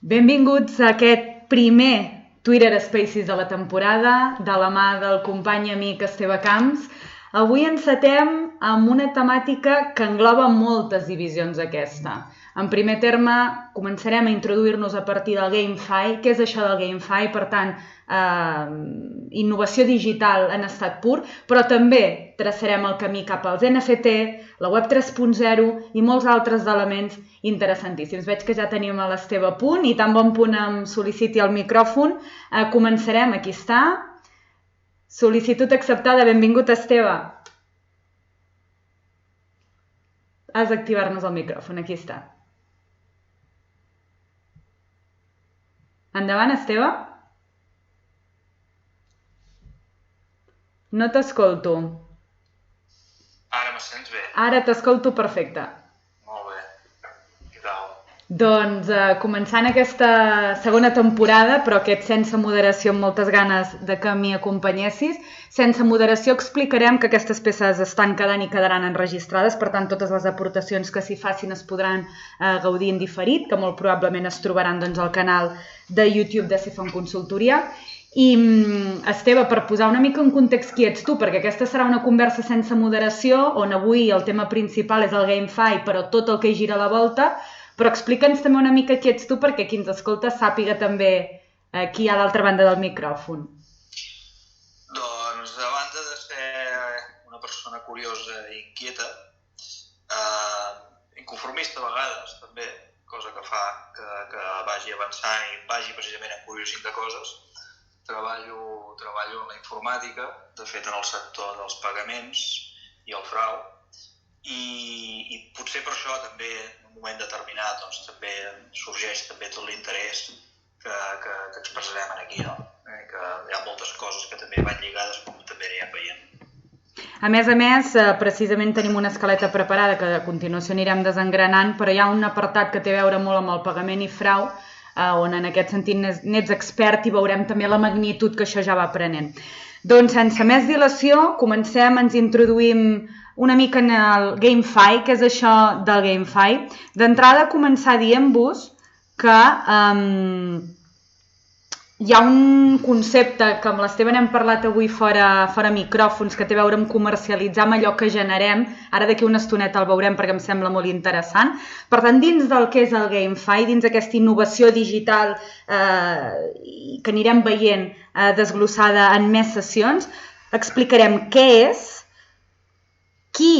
Benvinguts a aquest primer Twitter Spaces de la temporada, de la mà del company i amic Esteve Camps. Avui encetem amb una temàtica que engloba moltes divisions aquesta. En primer terme, començarem a introduir-nos a partir del GameFi. Què és això del GameFi? Per tant, innovació digital en estat pur, però també traçarem el camí cap als NFT, la web 3.0 i molts altres elements interessantíssims. Veig que ja tenim a l'Esteve a punt i tan bon punt em sol·liciti el micròfon. Començarem, aquí està. Sol·licitud acceptada. Benvingut, Esteve. Has d'activar-nos el micròfon, aquí està. Endavant, Esteve. No t'escolto. Ara me sents bé? Ara t'escolto perfecte. Molt bé. Què tal? Doncs començant aquesta segona temporada, però aquest sense moderació, amb moltes ganes de que m'hi acompanyessis. Sense moderació explicarem que aquestes peces estan quedant i quedaran enregistrades, per tant totes les aportacions que s'hi facin es podran gaudir en diferit, que molt probablement es trobaran al canal de YouTube de Cefon Consultoria. I Esteve, per posar una mica en context qui ets tu, perquè aquesta serà una conversa sense moderació, on avui el tema principal és el GameFi, però tot el que hi gira a la volta, però explica'ns també una mica qui ets tu, perquè qui ens escolta sàpiga també qui hi ha a l'altra banda del micròfon. Doncs, a banda de ser una persona curiosa i inquieta, inconformista a vegades, també, cosa que fa que vagi avançant i vagi precisament encuriosint de coses, treballo en la informàtica, de fet en el sector dels pagaments i el frau, i potser per això també en un moment determinat també sorgeix també tot l'interès que expressarem aquí, no? Que hi ha moltes coses que també van lligades com també anirem veient. A més, precisament tenim una escaleta preparada que a continuació anirem desengranant, però hi ha un apartat que té a veure molt amb el pagament i frau, on en aquest sentit n'ets expert i veurem també la magnitud que això ja va prenent. Doncs sense més dilació, comencem, ens introduïm una mica en el GameFi. Què és això del GameFi? D'entrada, començar dient-vos que hi ha un concepte que amb l'Esteve n'hem parlat avui fora micròfons, que té a veure amb comercialitzar amb allò que generem. Ara d'aquí una estoneta el veurem perquè em sembla molt interessant. Per tant, dins del que és el GameFi, dins aquesta innovació digital que anirem veient desglossada en més sessions, explicarem què és, qui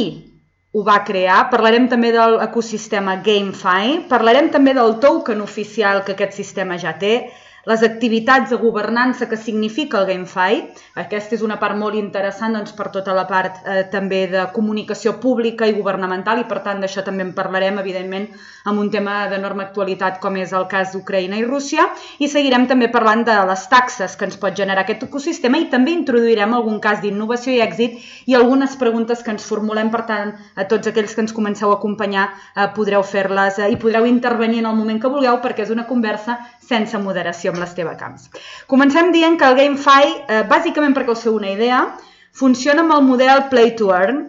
ho va crear, parlarem també de l'ecosistema GameFi, parlarem també del token oficial que aquest sistema ja té, les activitats de governança que significa el GameFi. Aquesta és una part molt interessant per tota la part també de comunicació pública i governamental, i per tant d'això també en parlarem, evidentment, amb un tema d'enorme actualitat com és el cas d'Ucraïna i Rússia, i seguirem també parlant de les taxes que ens pot generar aquest ecosistema, i també introduirem algun cas d'innovació i èxit i algunes preguntes que ens formulem. Per tant, a tots aquells que ens comenceu a acompanyar podreu fer-les i podreu intervenir en el moment que vulgueu, perquè és una conversa sense moderació amb l'Esteve Camps. Comencem dient que el GameFi, bàsicament perquè us feu una idea, funciona amb el model Play to Earn,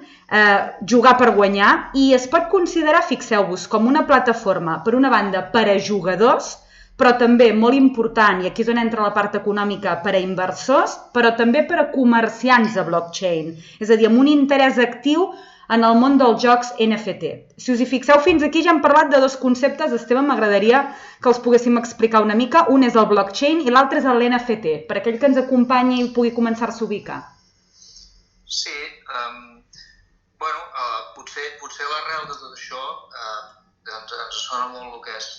jugar per guanyar, i es pot considerar, fixeu-vos, com una plataforma, per una banda, per a jugadors, però també, molt important, i aquí és on entra la part econòmica, per a inversors, però també per a comerciants de blockchain, és a dir, amb un interès actiu en el món dels jocs NFT. Si us hi fixeu, fins aquí ja hem parlat de dos conceptes. Esteve, m'agradaria que els poguéssim explicar una mica. Un és el blockchain i l'altre és l'NFT, per aquell que ens acompanyi i pugui començar-se a ubicar. Sí, potser l'arrel de tot això ens sona molt el que és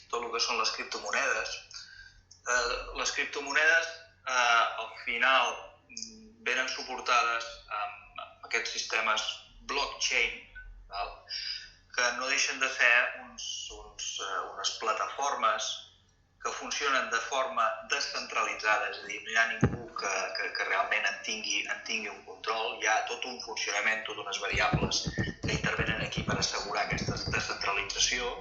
tot el que són les criptomonedes. Les criptomonedes al final venen suportades amb aquests sistemes blockchain, que no deixen de ser unes plataformes que funcionen de forma descentralitzada, és a dir, no hi ha ningú que realment en tingui un control. Hi ha tot un funcionament, totes unes variables que intervenen aquí per assegurar aquesta descentralització,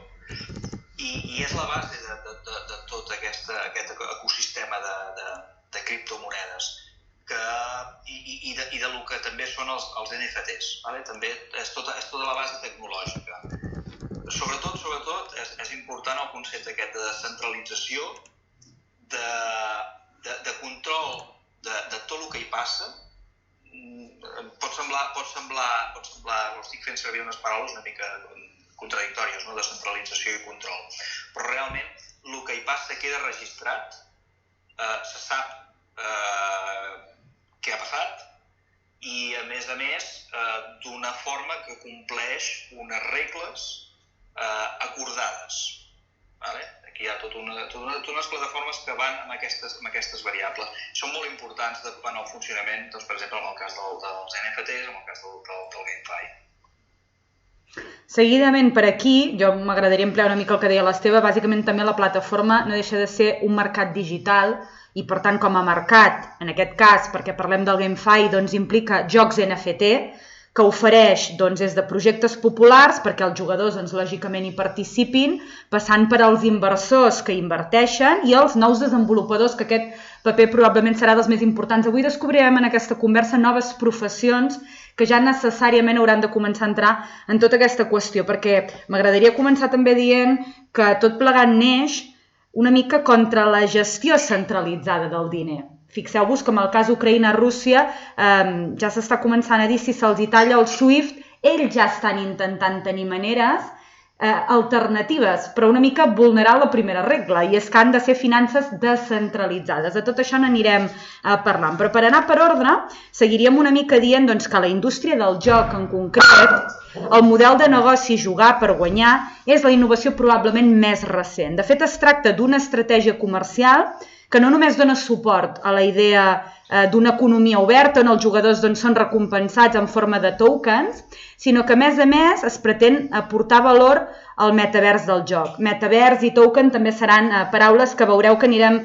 i és la base de tot aquest ecosistema de criptomonedes. I de lo que també són els NFTs. També és tota la base tecnològica. Sobretot és important el concepte aquest de descentralització, de control de tot el que hi passa. Pot semblar, ho estic fent servir unes paraules una mica contradictòries, no? Descentralització i control. Però realment el que hi passa queda registrat, se sap què ha passat i a més d'una forma que compleix unes regles acordades. Aquí hi ha totes unes plataformes que van amb aquestes variables. Són molt importants en el funcionament, doncs, per exemple, en el cas dels NFTs, en el cas del GameFi. Seguidament per aquí, jo m'agradaria emplear una mica el que deia l'Esteve, bàsicament també la plataforma no deixa de ser un mercat digital i per tant com a mercat, en aquest cas perquè parlem del GameFi, doncs implica jocs NFT que ofereix doncs, des de projectes populars perquè els jugadors doncs, lògicament hi participin, passant per als inversors que inverteixen i els nous desenvolupadors, que aquest paper probablement serà dels més importants. Avui descobrirem en aquesta conversa noves professions que ja necessàriament hauran de començar a entrar en tota aquesta qüestió, perquè m'agradaria començar també dient que tot plegat neix una mica contra la gestió centralitzada del diner. Fixeu-vos que en el cas Ucraïna-Rússia ja s'està començant a dir si se'ls talla el SWIFT, ells ja estan intentant tenir maneres alternatives, però una mica vulnerant la primera regla, i és que han de ser finances descentralitzades. De tot això n'anirem parlant. Però per anar per ordre, seguiríem una mica dient doncs, que la indústria del joc en concret, el model de negoci jugar per guanyar, és la innovació probablement més recent. De fet, es tracta d'una estratègia comercial que no només dona suport a la idea d'una economia oberta on els jugadors doncs, són recompensats en forma de tokens, sinó que a més es pretén aportar valor al metavers del joc. Metavers i token també seran paraules que veureu que anirem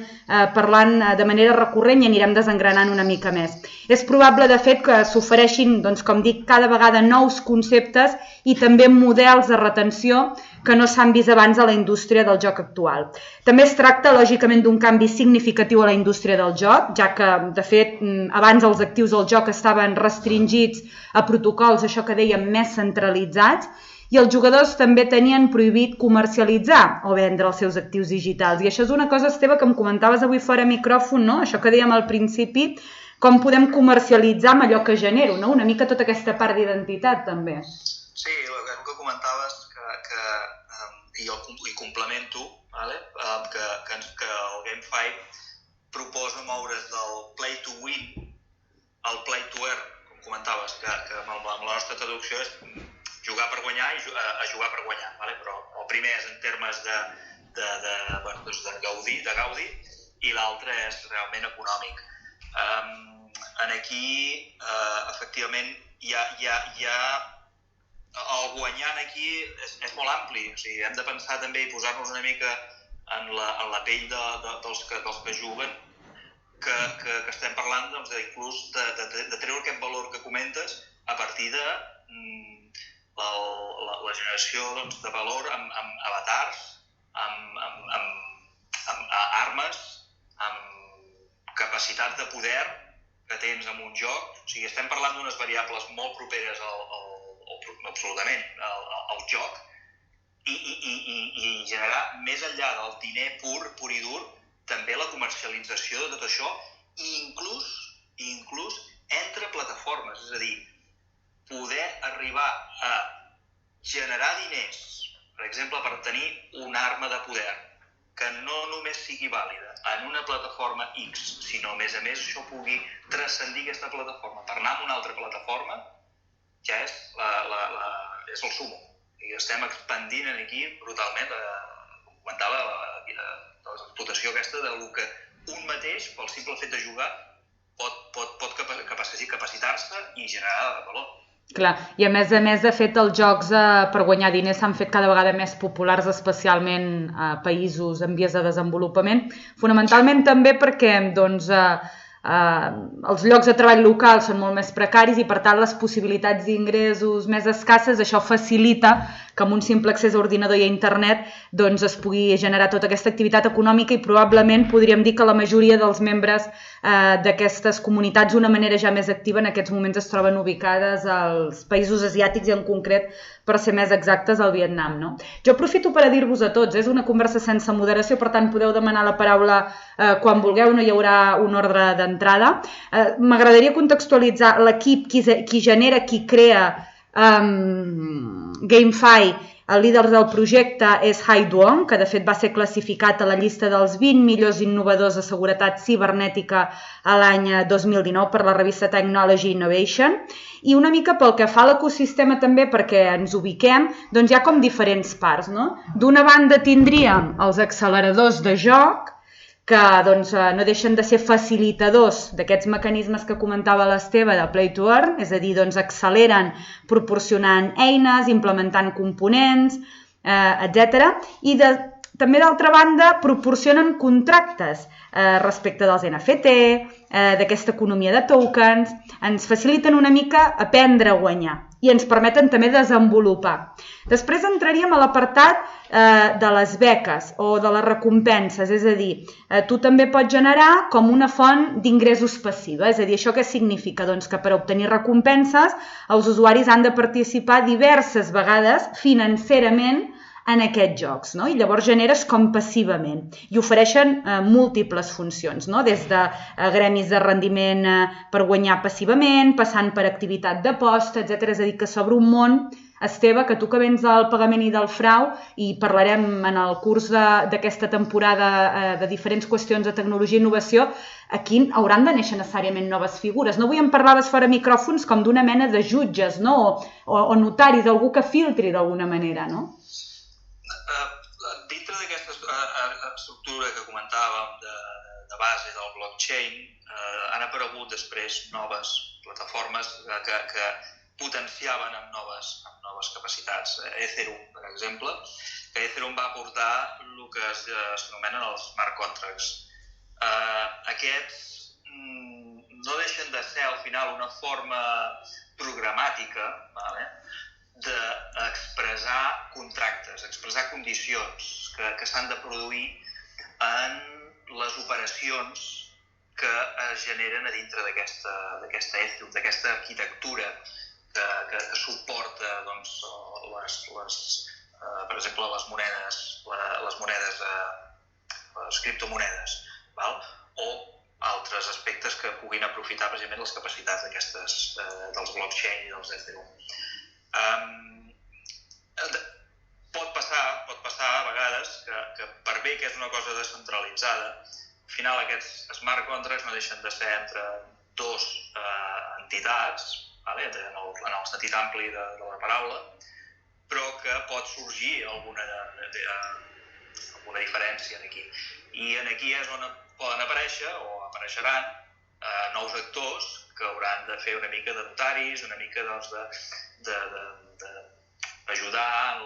parlant de manera recurrent i anirem desengranant una mica més. És probable, de fet, que s'ofereixin, doncs, com dic, cada vegada nous conceptes i també models de retenció que no s'han vist abans a la indústria del joc actual. També es tracta, lògicament, d'un canvi significatiu a la indústria del joc, ja que, de fet, abans els actius del joc estaven restringits a protocols, això que dèiem, més centralitzats, i els jugadors també tenien prohibit comercialitzar o vendre els seus actius digitals. I això és una cosa, Esteve, que em comentaves avui fora micròfon, no? Això que dèiem al principi, com podem comercialitzar amb allò que genero, no? Una mica tota aquesta part d'identitat, també. Sí, el que comentaves, i complemento, que el GameFi proposa moure's del play to win al play to earn, com comentaves, que amb la nostra traducció és jugar per guanyar i jugar per guanyar. Però el primer és en termes de gaudi i l'altre és realment econòmic. Aquí, efectivament, el guanyant aquí és molt ampli. O sigui, hem de pensar també i posar-nos una mica en la pell dels que juguen, que estem parlant inclús de treure aquest valor que comentes a partir de la generació de valor amb avatars, amb armes, amb capacitats de poder que tens en un joc. O sigui, estem parlant d'unes variables molt properes absolutament al joc i generar, més enllà del diner pur i dur, també la comercialització de tot això i inclús entre plataformes, és a dir, poder arribar a generar diners, per exemple, per tenir una arma de poder que no només sigui vàlida en una plataforma X, sinó a més això pugui transcendir aquesta plataforma per anar a una altra plataforma, ja és el sumo. I estem expandint aquí brutalment, com comentava, l'explotació aquesta del que un mateix, pel simple fet de jugar, pot capacitar-se i generar valor. Clar, i a més, de fet, els jocs per guanyar diners s'han fet cada vegada més populars, especialment a països en vies de desenvolupament, fonamentalment també perquè doncs, els llocs de treball locals són molt més precaris i per tant les possibilitats d'ingressos més escasses, això facilita que amb un simple accés a ordinador i a internet doncs es pugui generar tota aquesta activitat econòmica i probablement podríem dir que la majoria dels membres d'aquestes comunitats d'una manera ja més activa en aquests moments es troben ubicades als països asiàtics i en concret, per ser més exactes, al Vietnam. No? Jo aprofito per a dir-vos a tots, és una conversa sense moderació, per tant podeu demanar la paraula quan vulgueu, no hi haurà un ordre d'entrada. M'agradaria contextualitzar l'equip, qui genera, qui crea GameFi. El líder del projecte és Hai Duong, que de fet va ser classificat a la llista dels 20 millors innovadors de seguretat cibernètica a l'any 2019 per la revista Technology Innovation. I una mica pel que fa a l'ecosistema també, perquè ens ubiquem, doncs hi ha com diferents parts. No? D'una banda tindríem els acceleradors de joc, que doncs, no deixen de ser facilitadors d'aquests mecanismes que comentava l'Esteve de Play to Earn, és a dir, doncs, acceleren proporcionant eines, implementant components, etc. I també, d'altra banda, proporcionen contractes respecte dels NFT, d'aquesta economia de tokens, ens faciliten una mica aprendre a guanyar i ens permeten també desenvolupar. Després entraríem a l'apartat de les beques o de les recompenses, és a dir, tu també pots generar com una font d'ingressos passiva, és a dir, això què significa? Doncs que per obtenir recompenses els usuaris han de participar diverses vegades financerament en aquests jocs, no? I llavors generes com passivament i ofereixen múltiples funcions, no? Des de gremis de rendiment per guanyar passivament, passant per activitat d'aposta, etc. És a dir, que s'obre un món, Esteve, que tu que vens del pagament i del frau, i parlarem en el curs d'aquesta temporada de diferents qüestions de tecnologia i innovació, aquí hauran de néixer necessàriament noves figures. No avui em parlaves fora micròfons com d'una mena de jutges, no? O notaris, algú que filtri d'alguna manera, no? Dintre d'aquesta estructura que comentàvem de base del blockchain, han aparegut després noves plataformes que potenciaven amb noves capacitats. Ethereum, per exemple, que Ethereum va aportar el que s'anomenen els smart contracts. Aquests no deixen de ser al final una forma programàtica, d'expressar contractes, expressar condicions que s'han de produir en les operacions que es generen a dintre d'aquesta Ethereum, d'aquesta arquitectura que suporta, doncs, per exemple, les criptomonedes, o altres aspectes que puguin aprofitar precisament les capacitats dels blockchain i dels Ethereum. Pot passar a vegades que per bé que és una cosa descentralitzada, al final aquests smart contracts no deixen de ser entre dues entitats, en el sentit ampli de la paraula, però que pot sorgir alguna diferència aquí. I aquí és on poden aparèixer o apareixeran nous actors que hauran de fer una mica de notaris, una mica d'ajudar a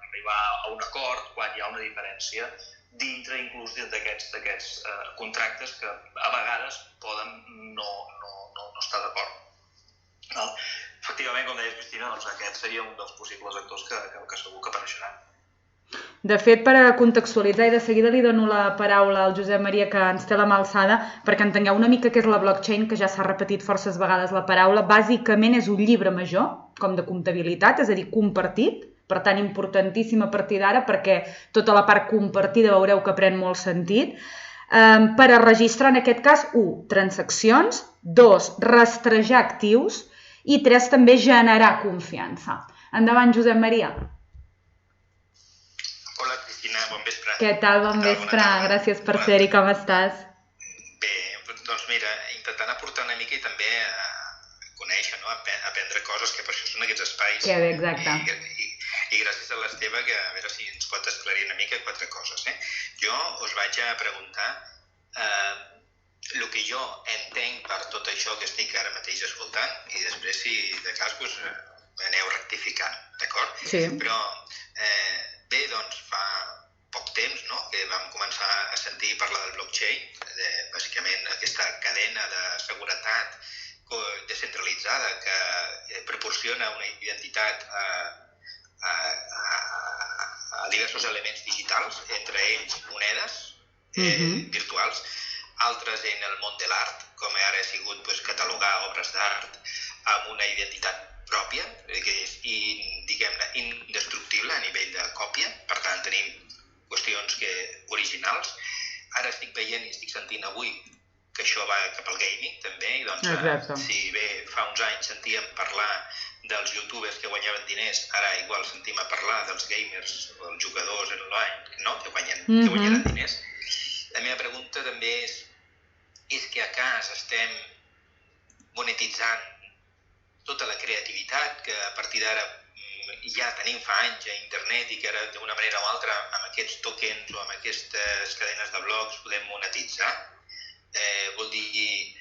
arribar a un acord quan hi ha una diferència dintre inclús d'aquests contractes que a vegades poden no estar d'acord. Efectivament, com deies, Cristina, aquest seria un dels possibles actors que segur que apareixeran. De fet, per a contextualitzar, i de seguida li dono la paraula al Josep Maria, que ens té la mà alçada, perquè entengueu una mica què és la blockchain, que ja s'ha repetit forces vegades la paraula. Bàsicament és un llibre major, com de comptabilitat, és a dir, compartit, per tant, importantíssim a partir d'ara, perquè tota la part compartida veureu que pren molt sentit, per a registrar, en aquest cas, 1. Transaccions, 2. Rastrejar actius, i 3. També generar confiança. Endavant, Josep Maria. Hola, Cristina, bon vespre. Què tal, bon vespre? Gràcies per ser-hi, com estàs? Bé, doncs mira, intentant aportar una mica i també conèixer, aprendre coses, que per això són aquests espais. Que bé, exacte. I gràcies a l'Esteve, que a veure si ens pot esclarir una mica 4 coses. Jo us vaig a preguntar el que jo entenc per tot això que estic ara mateix escoltant, i després, si de cas, aneu rectificant, d'acord? Sí. Però bé, doncs fa poc temps que vam començar a sentir parlar del blockchain, bàsicament aquesta cadena de seguretat descentralitzada que proporciona una identitat a diversos elements digitals, entre ells monedes virtuals, altres en el món de l'art, com ara ha sigut catalogar obres d'art amb una identitat pròpia, que és, diguem-ne, indestructible a nivell de còpia, per tant tenim qüestions originals. Ara estic veient i estic sentint avui que això va cap al gaming també, i doncs si bé fa uns anys sentíem parlar dels youtubers que guanyaven diners, ara igual sentim a parlar dels gamers o els jugadors online, que guanyaran diners. La meva pregunta també és que a casa estem monetitzant tota la creativitat que a partir d'ara ja tenim fa anys a internet i que ara d'una manera o altra amb aquests tokens o amb aquestes cadenes de blocs podem monetitzar. Vol dir,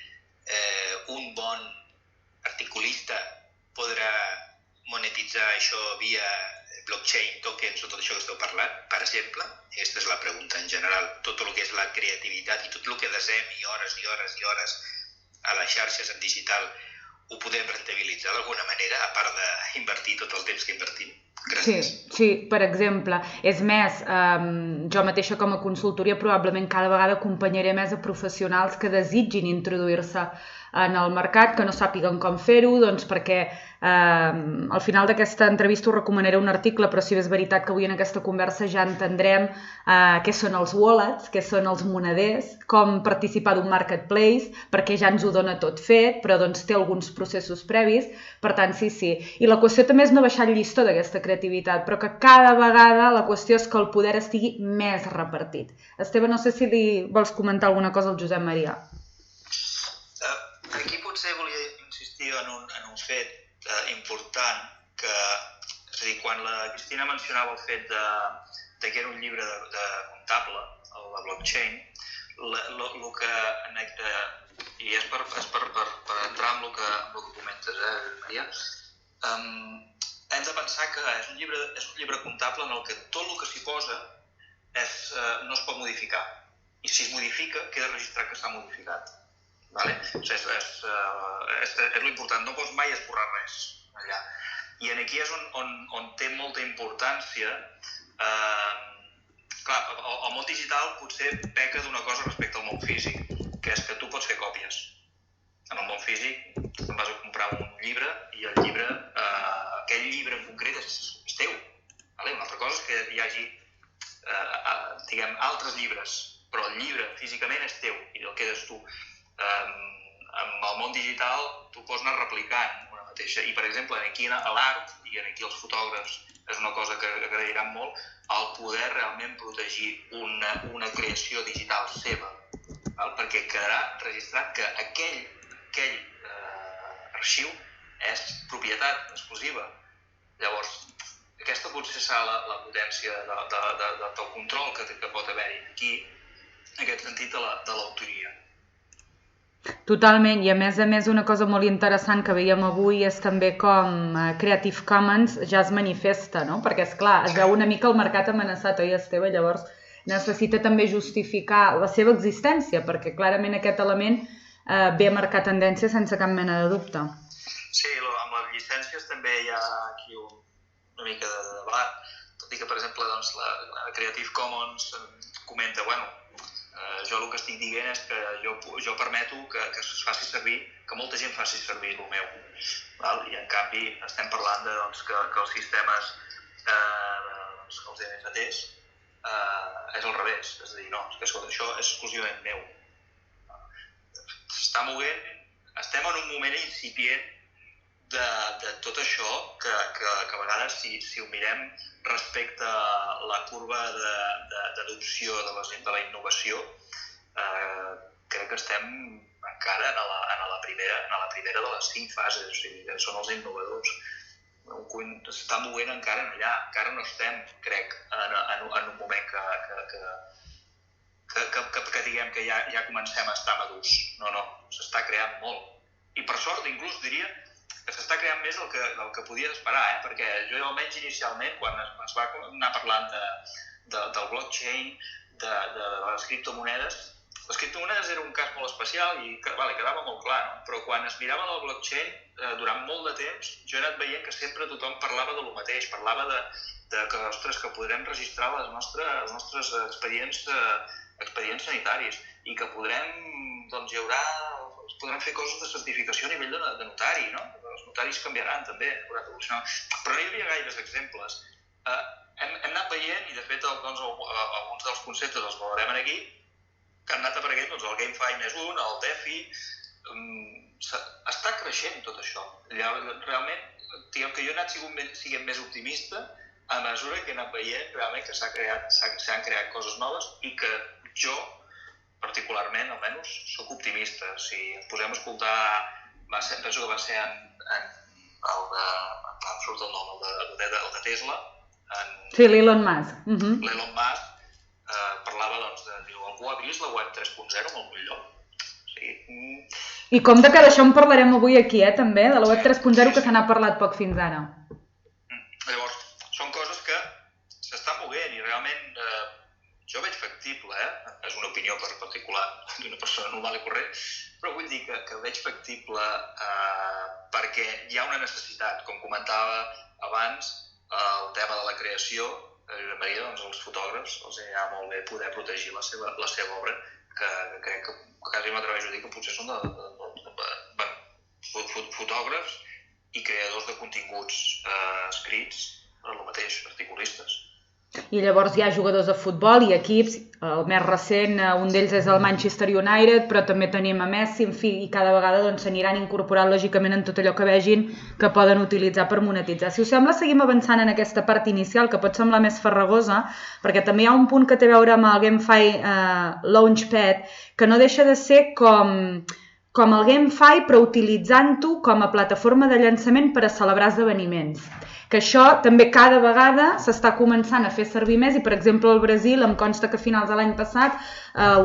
un bon articulista podrà monetitzar això via blockchain, tokens o tot això que esteu parlant, per exemple? Aquesta és la pregunta en general. Tot el que és la creativitat i tot el que desem i hores i hores i hores a les xarxes en digital ho podem rentabilitzar d'alguna manera, a part d'invertir tot el temps que invertim. Gràcies. Sí, per exemple. És més, jo mateixa com a consultoria probablement cada vegada acompanyaré més a professionals que desitgin introduir-se en el mercat, que no sàpiguen com fer-ho, doncs perquè al final d'aquesta entrevista us recomanaré un article, però si bé és veritat que avui en aquesta conversa ja entendrem què són els wallets, què són els moneders, com participar d'un marketplace, perquè ja ens ho dona tot fet, però doncs té alguns processos previs, per tant sí. I la qüestió també és no baixar el llistó d'aquesta creativitat, però que cada vegada la qüestió és que el poder estigui més repartit. Esteve, no sé si li vols comentar alguna cosa al Josep Maria. Aquí potser volia insistir en un fet important, que, és a dir, quan la Cristina mencionava el fet que era un llibre de comptable, la blockchain, el que, i és per entrar en el que comentes, Maria, hem de pensar que és un llibre comptable en el que tot el que s'hi posa no es pot modificar, i si es modifica queda registrat que s'ha modificat. És l'important, no pots mai esborrar res allà. I aquí és on té molta importància. Clar, el món digital potser peca d'una cosa respecte al món físic, que és que tu pots fer còpies. En el món físic, tu te'n vas a comprar un llibre i el llibre, aquell llibre en concret és teu. Una altra cosa és que hi hagi, diguem, altres llibres, però el llibre físicament és teu i el quedes tu. Amb el món digital tu pots anar replicant una mateixa, i per exemple aquí a l'art i aquí els fotògrafs és una cosa que agrairan molt, el poder realment protegir una creació digital seva, perquè quedarà registrat que aquell arxiu és propietat exclusiva. Llavors, aquesta potser serà la potència del control que pot haver-hi aquí, en aquest sentit de l'autoria. Totalment, i a més una cosa molt interessant que veiem avui és també com Creative Commons ja es manifesta, no? Perquè esclar, es veu una mica el mercat amenaçat, oi Esteve? Llavors necessita també justificar la seva existència, perquè clarament aquest element ve a marcar tendència sense cap mena de dubte. Sí, amb les llicències també hi ha aquí una mica de debat, tot i que per exemple la Creative Commons comenta, jo el que estic dient és que jo permeto que es faci servir, que molta gent faci servir el meu. I en canvi estem parlant que els sistemes, que els NFTs, és al revés. És a dir, no, això és exclusivament meu. Estem en un moment incipient de tot això que a vegades, si ho mirem respecte a la curva d'adopció de la innovació, crec que estem encara en la primera de les 5 fases, o sigui, són els innovadors. S'està movent encara allà, encara no estem, crec, en un moment que diguem que ja comencem a estar madurs. No, s'està creant molt. I per sort, inclús diria que s'està creant més del que podia esperar, perquè jo almenys inicialment, quan es va anar parlant del blockchain, de les criptomonedes, les criptomonedes era un cas molt especial i quedava molt clar, no? Però quan es mirava la blockchain, durant molt de temps, jo he anat veient que sempre tothom parlava de lo mateix, parlava que, ostres, que podrem registrar els nostres expedients sanitaris i que podrem fer coses de certificació a nivell de notari, no? Els notaris canviaran també, hauran d'evolucionar. Però no hi havia gaires exemples. Hem anat veient, i de fet alguns dels conceptes els veurem aquí, que han anat apareguent el GameFi +1, el DeFi. Està creixent tot això. Realment, diguem que jo he anat sent més optimista a mesura que he anat veient realment que s'han creat coses noves i que jo, particularment, almenys, soc optimista. Si ens posem a escoltar, penso que va ser em surt el nom, el de Tesla. Sí, l'Elon Musk. L'Elon Musk parlava, diu, algú ha vist la web 3.0 en algun lloc? I compte que d'això en parlarem avui aquí, també, de la web 3.0 que se n'ha parlat poc fins ara. Llavors, són coses que s'estan movent i realment jo veig factible, és una opinió particular d'una persona normal i corrent, però vull dir que veig factible perquè hi ha una necessitat, com comentava abans, el tema de la creació, Maria, els fotògrafs els ha molt bé poder protegir la seva obra, que crec que quasi m'atreveixo a dir que potser són fotògrafs i creadors de continguts escrits, el mateix, articulistes. I llavors hi ha jugadors de futbol i equips, el més recent, un d'ells és el Manchester United, però també tenim a Messi, en fi, i cada vegada s'aniran incorporant lògicament en tot allò que vegin que poden utilitzar per monetitzar. Si us sembla, seguim avançant en aquesta part inicial, que pot semblar més farragosa, perquè també hi ha un punt que té a veure amb el GameFi Launchpad, que no deixa de ser com el GameFi, però utilitzant-ho com a plataforma de llançament per a celebrar esdeveniments. Que això també cada vegada s'està començant a fer servir més i, per exemple, al Brasil, em consta que a finals de l'any passat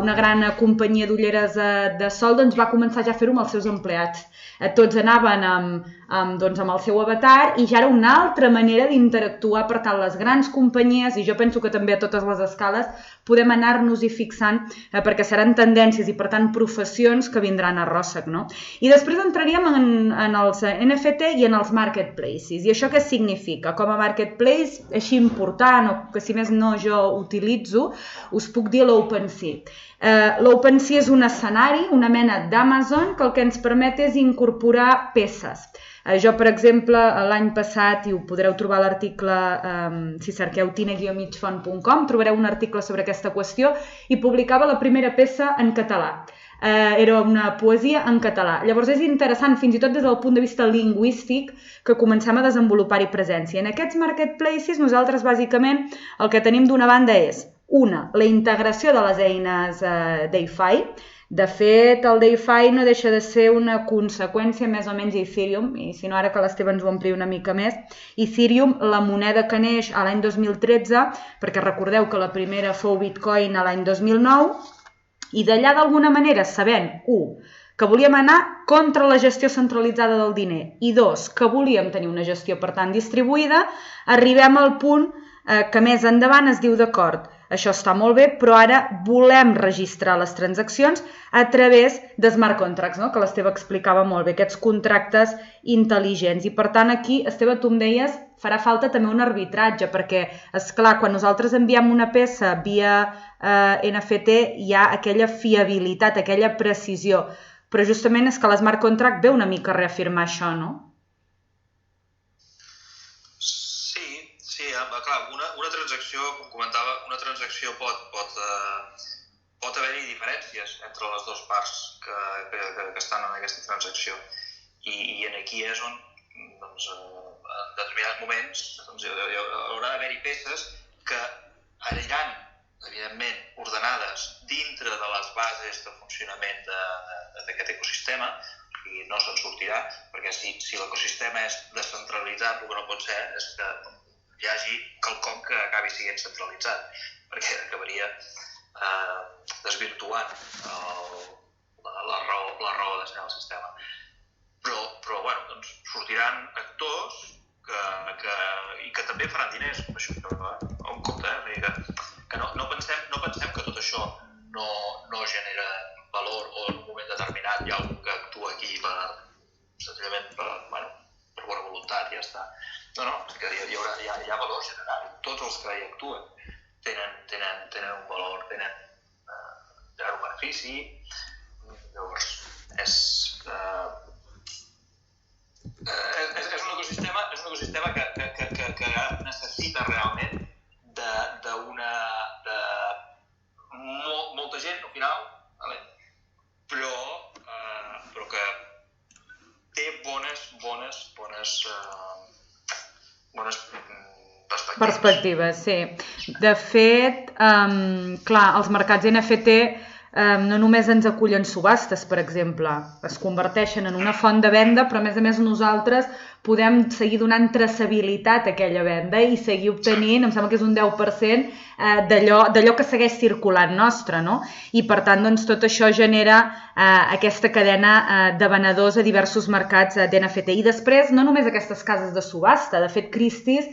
una gran companyia d'ulleres de sol va començar ja a fer-ho amb els seus empleats. Tots anaven amb el seu avatar i ja era una altra manera d'interactuar. Per tant, les grans companyies, i jo penso que també a totes les escales, podem anar-nos-hi fixant perquè seran tendències i, per tant, professions que vindran a ròssec, no? I després entraríem en els NFT i en els marketplaces. I això què significa? Com a marketplace, així important, o que si més no jo utilitzo, us puc dir l'OpenSea. L'OpenSea és un escenari, una mena d'Amazon, que el que ens permet és incorporar peces. Jo, per exemple, l'any passat, i ho podreu trobar a l'article, si cerqueu tine-migfont.com, trobareu un article sobre aquesta qüestió, i publicava la primera peça en català. Era una poesia en català. Llavors és interessant, fins i tot des del punt de vista lingüístic, que comencem a desenvolupar-hi presència. En aquests marketplaces, nosaltres bàsicament el que tenim d'una banda és la integració de les eines DeFi. De fet, el DeFi no deixa de ser una conseqüència més o menys d'Ethereum, i si no ara que l'Esteve ens ho ampli una mica més. Ethereum, la moneda que neix a l'any 2013, perquè recordeu que la primera fou Bitcoin a l'any 2009, i d'allà d'alguna manera sabent, que volíem anar contra la gestió centralitzada del diner, i que volíem tenir una gestió, per tant, distribuïda, arribem al punt que més endavant es diu d'acord. Això està molt bé, però ara volem registrar les transaccions a través de smart contracts, no? Que l'Esteve explicava molt bé, aquests contractes intel·ligents. I per tant aquí, Esteve, tu em deies, farà falta també un arbitratge, perquè, esclar, quan nosaltres enviem una peça via NFT hi ha aquella fiabilitat, aquella precisió. Però justament és que l'smart contract ve una mica a reafirmar això, no? Sí, clar, una transacció, com comentava, una transacció pot haver-hi diferències entre les dues parts que estan en aquesta transacció. I aquí és on, en determinats moments, haurà d'haver-hi peces que aniran, evidentment, ordenades dintre de les bases de funcionament d'aquest ecosistema, i no se'n sortirà, perquè si l'ecosistema és descentralitzat, el que no pot ser és que hi hagi quelcom que acabi sent centralitzat, perquè acabaria desvirtuant la raó de ser el sistema. Però bueno, sortiran actors i que també faran diners amb això, en compte, que no pensem que tot això no genera valor o en un moment determinat hi ha algú que actua aquí senzillament per bona voluntat i ja està. No, és que hi ha valor general. Tots els que hi actuen tenen un valor, tenen un benefici. Llavors, és un ecosistema que necessita realment de molta gent al final, però que té bones perspectives, sí. De fet, clar, els mercats NFT no només ens acullen subhastes, per exemple, es converteixen en una font de venda, però a més nosaltres podem seguir donant traçabilitat a aquella venda i seguir obtenint, em sembla que és un 10% d'allò que segueix circulant nostre, no? I per tant, doncs, tot això genera aquesta cadena de venedors a diversos mercats d'NFT. I després, no només aquestes cases de subhasta, de fet, Christie's,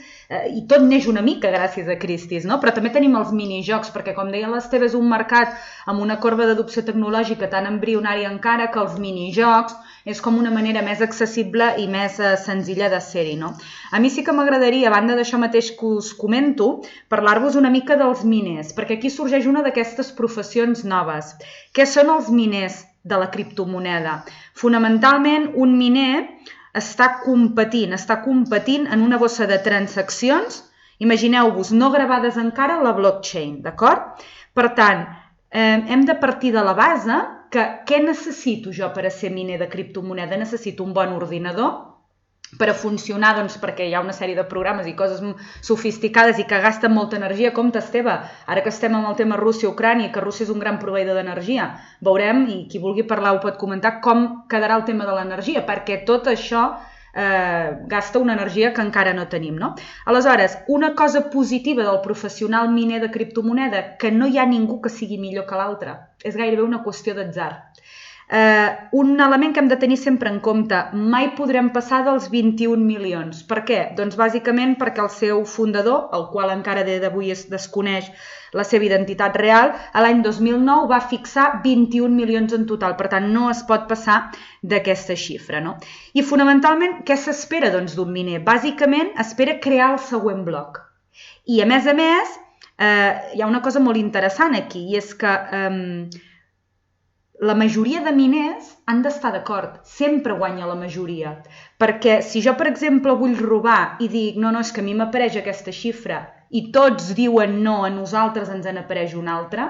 i tot neix una mica gràcies a Christie's, no? Però també tenim els minijocs, perquè com deia l'Esteve, és un mercat amb una corba d'adopció tecnològica tan embrionària encara que els minijocs és com una manera més accessible i més senzilla de ser-hi, no? A mi sí que m'agradaria, a banda d'això mateix que us comento, parlar-vos una mica dels miners, perquè aquí sorgeix una d'aquestes professions noves. Què són els miners de la criptomoneda? Fonamentalment, un miner està competint en una bossa de transaccions, imagineu-vos, no gravades encara a la blockchain, d'acord? Per tant, hem de partir de la base que què necessito jo per a ser miner de criptomoneda? Necessito un bon ordinador per a funcionar, doncs, perquè hi ha una sèrie de programes i coses sofisticades i que gasten molta energia. Compte, Esteve, ara que estem amb el tema Rússia-Ucrània, que Rússia és un gran proveïdor d'energia, veurem, i qui vulgui parlar ho pot comentar, com quedarà el tema de l'energia, perquè tot això gasta una energia que encara no tenim, no? Aleshores, una cosa positiva del professional miner de criptomoneda, que no hi ha ningú que sigui millor que l'altre, és gairebé una qüestió d'atzar. Un element que hem de tenir sempre en compte, mai podrem passar dels 21 milions. Per què? Doncs bàsicament perquè el seu fundador, el qual encara d'avui es desconeix la seva identitat real, l'any 2009 va fixar 21 milions en total, per tant no es pot passar d'aquesta xifra, no? I fonamentalment, què s'espera doncs d'un miner? Bàsicament espera crear el següent bloc. I a més, hi ha una cosa molt interessant aquí, i és que la majoria de miners han d'estar d'acord, sempre guanya la majoria, perquè si jo, per exemple, vull robar i dic no, és que a mi m'apareix aquesta xifra i tots diuen no, a nosaltres ens en apareix una altra,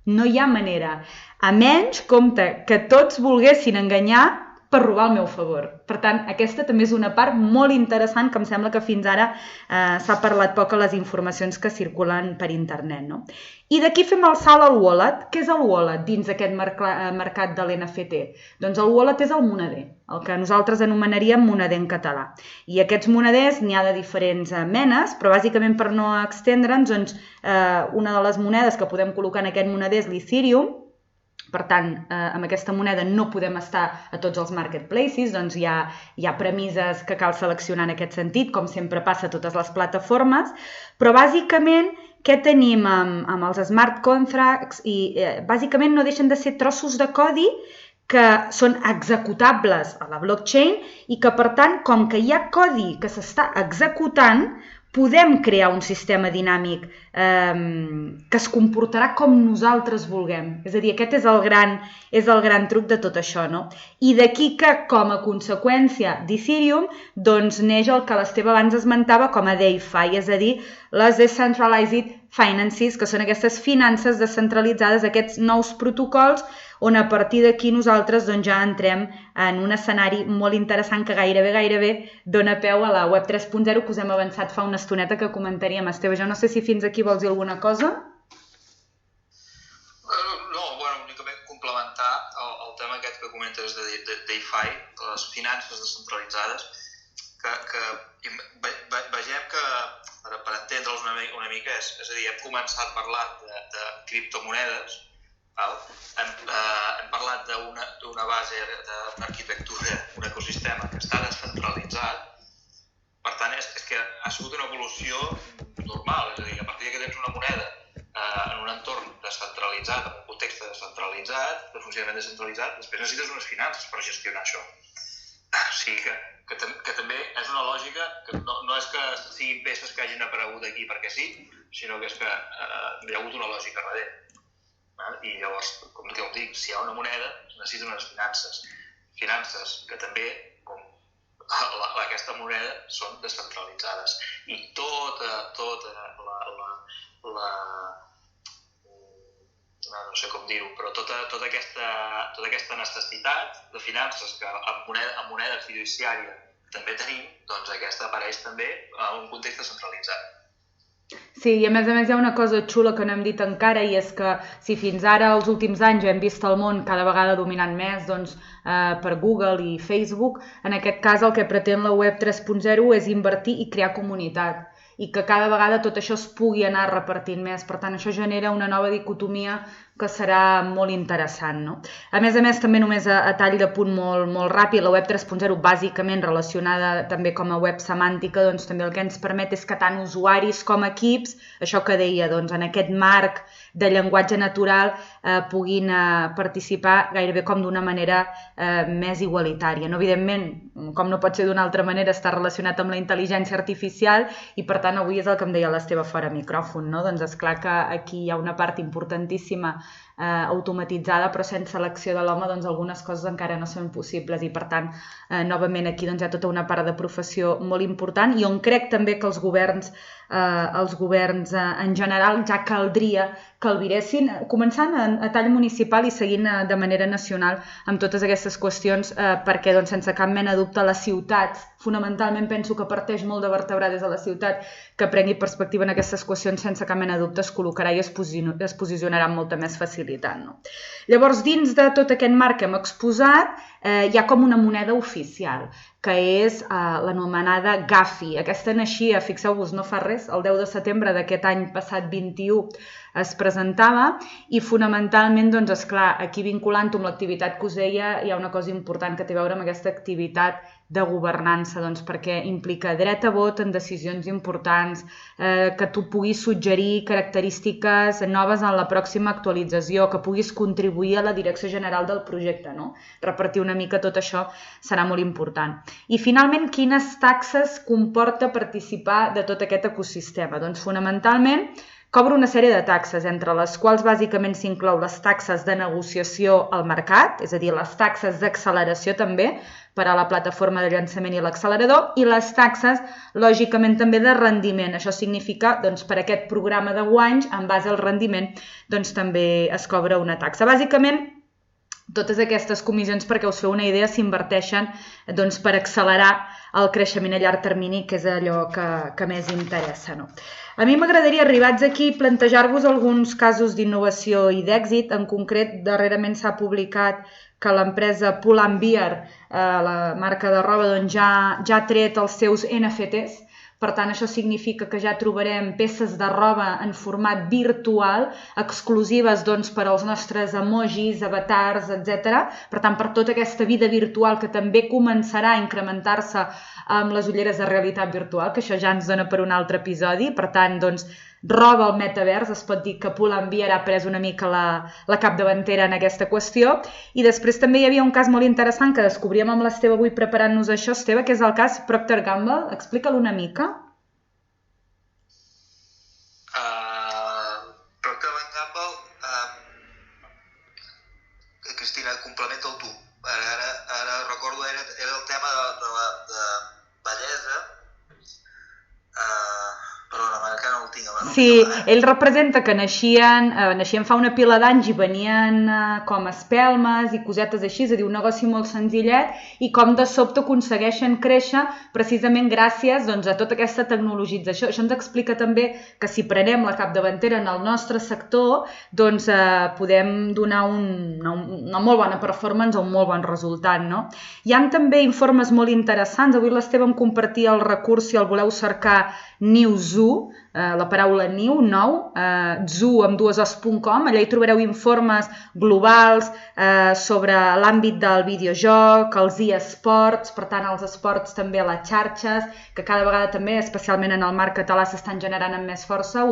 no hi ha manera, a menys, compte, que tots volguessin enganyar per robar al meu favor. Per tant, aquesta també és una part molt interessant que em sembla que fins ara s'ha parlat poc a les informacions que circulen per internet, no? I d'aquí fem el salt al wallet. Què és el wallet dins d'aquest mercat de l'NFT? Doncs el wallet és el moneder, el que nosaltres anomenaríem moneder en català. I aquests moneders n'hi ha de diferents menes, però bàsicament per no extendre'ns, doncs una de les monedes que podem col·locar en aquest moneder és l'Ethereum. Per tant, amb aquesta moneda no podem estar a tots els marketplaces, doncs hi ha premisses que cal seleccionar en aquest sentit, com sempre passa a totes les plataformes, però bàsicament què tenim amb els smart contracts? I bàsicament no deixen de ser trossos de codi que són executables a la blockchain i que, per tant, com que hi ha codi que s'està executant, podem crear un sistema dinàmic que es comportarà com nosaltres vulguem. És a dir, aquest és el gran truc de tot això, no? I d'aquí que, com a conseqüència d'Ethereum, doncs neix el que l'Esteve abans esmentava com a DeFi, és a dir, les Decentralized Finances, que són aquestes finances descentralitzades, aquests nous protocols, on a partir d'aquí nosaltres doncs, ja entrem en un escenari molt interessant que gairebé dona peu a la web 3.0 que us hem avançat fa una estoneta que comentaríem. Esteve, jo no sé si fins aquí vols dir alguna cosa? No, únicament complementar el tema aquest que comentes de DeFi, de les finances descentralitzades, que vegem que, per entendre'ls una mica, és a dir, hem començat parlant de criptomonedes, hem parlat d'una base, d'una arquitectura, un ecosistema que està descentralitzat. Per tant, és que ha sigut una evolució normal, és a dir, a partir que tens una moneda en un entorn descentralitzat, en un context descentralitzat, descentralitzat, de funcionament descentralitzat, després necessites unes finances per gestionar això. O sigui que també és una lògica que no és que siguin peces que hagin aparegut aquí perquè sí, sinó que és que hi ha hagut una lògica darrere. I llavors, com dic, si hi ha una moneda, necessita unes finances que també, com aquesta moneda, són descentralitzades. I tota no sé com dir-ho, però tota aquesta necessitat de finances que amb moneda fiduciària també tenim, doncs aquesta apareix també en un context descentralitzat. Sí, i a més hi ha una cosa xula que no hem dit encara, i és que si fins ara els últims anys hem vist el món cada vegada dominant més per Google i Facebook, en aquest cas el que pretén la web 3.0 és invertir i crear comunitat, i que cada vegada tot això es pugui anar repartint més. Per tant, això genera una nova dicotomia que serà molt interessant, no? A més, també només a tall de punt molt ràpid, la web 3.0, bàsicament relacionada també com a web semàntica, doncs també el que ens permet és que tant usuaris com equips, això que deia, doncs en aquest marc de llenguatge natural puguin participar gairebé com d'una manera més igualitària. No, evidentment, com no pot ser d'una altra manera, està relacionat amb la intel·ligència artificial i, per tant, avui és el que em deia l'Esteve fora micròfon, no? Doncs és clar que aquí hi ha una part importantíssima automatitzada, però sense l'acció de l'home doncs algunes coses encara no són possibles i per tant novament aquí doncs hi ha tota una part de professió molt important i on crec també que els governs en general ja caldria que el viressin, començant a tall municipal i seguint de manera nacional amb totes aquestes qüestions perquè doncs sense cap mena de dubte les ciutats, fonamentalment penso que parteix molt de vertebrar des de la ciutat, que prengui perspectiva en aquestes qüestions sense cap mena de dubte es col·locarà i es posicionarà amb molta més facilitat. No? Llavors, dins de tot aquest marc que hem exposat, hi ha com una moneda oficial, que és l'anomenada Gafi. Aquesta naixia, fixeu-vos, no fa res, el 10 de setembre d'aquest any passat 21 es presentava i fonamentalment, doncs, esclar, aquí vinculant-ho amb l'activitat que us deia, hi ha una cosa important que té a veure amb aquesta activitat de governança, doncs, perquè implica dret a vot en decisions importants, que tu puguis suggerir característiques noves en la pròxima actualització, que puguis contribuir a la direcció general del projecte, no? Repartir una mica tot això serà molt important. I finalment, quines taxes comporta participar de tot aquest ecosistema? Doncs fonamentalment cobra una sèrie de taxes, entre les quals bàsicament s'inclou les taxes de negociació al mercat, és a dir, les taxes d'acceleració també, per a la plataforma de llançament i l'accelerador, i les taxes, lògicament, també de rendiment. Això significa, doncs, per aquest programa de guanys, en base al rendiment, doncs també es cobra una taxa. Bàsicament, totes aquestes comissions, perquè us feu una idea, s'inverteixen doncs, per accelerar el creixement a llarg termini, que és allò que més interessa. No? A mi m'agradaria, arribats aquí, plantejar-vos alguns casos d'innovació i d'èxit. En concret, darrerament s'ha publicat que l'empresa Pull&Bear, la marca de roba, doncs ja ha tret els seus NFTs. Per tant, això significa que ja trobarem peces de roba en format virtual, exclusives doncs, per als nostres emojis, avatars, etc. Per tant, per tota aquesta vida virtual que també començarà a incrementar-se amb les ulleres de realitat virtual, que això ja ens dona per un altre episodi. Per tant, doncs, roba al metavers, es pot dir que Pull&Bear ha pres una mica la capdavantera en aquesta qüestió. I després també hi havia un cas molt interessant que descobríem amb l'Esteve avui preparant-nos això, Esteve, que és el cas Procter & Gamble. Explica-lo una mica. Procter & Gamble, Cristina, complementa-ho tu. Ara recordo, era el tema de bellesa. Perdona, que no el tinc. Sí, ell representa que naixien fa una pila d'anys i venien com espelmes i cosetes així, és a dir, un negoci molt senzillet i com de sobte aconsegueixen créixer precisament gràcies doncs, a tota aquesta tecnologització. Això ens explica també que si prenem la capdavantera en el nostre sector, doncs podem donar una molt bona performance o un molt bon resultat. No? Hi ha també informes molt interessants. Avui l'Esteve em compartia el recurs, si el voleu cercar, NewZoo, la paraula new, nou, zoo amb duesos.com, allà hi trobareu informes globals sobre l'àmbit del videojoc, els eSports, per tant els esports també a les xarxes, que cada vegada també, especialment en el marc català, s'estan generant amb més força.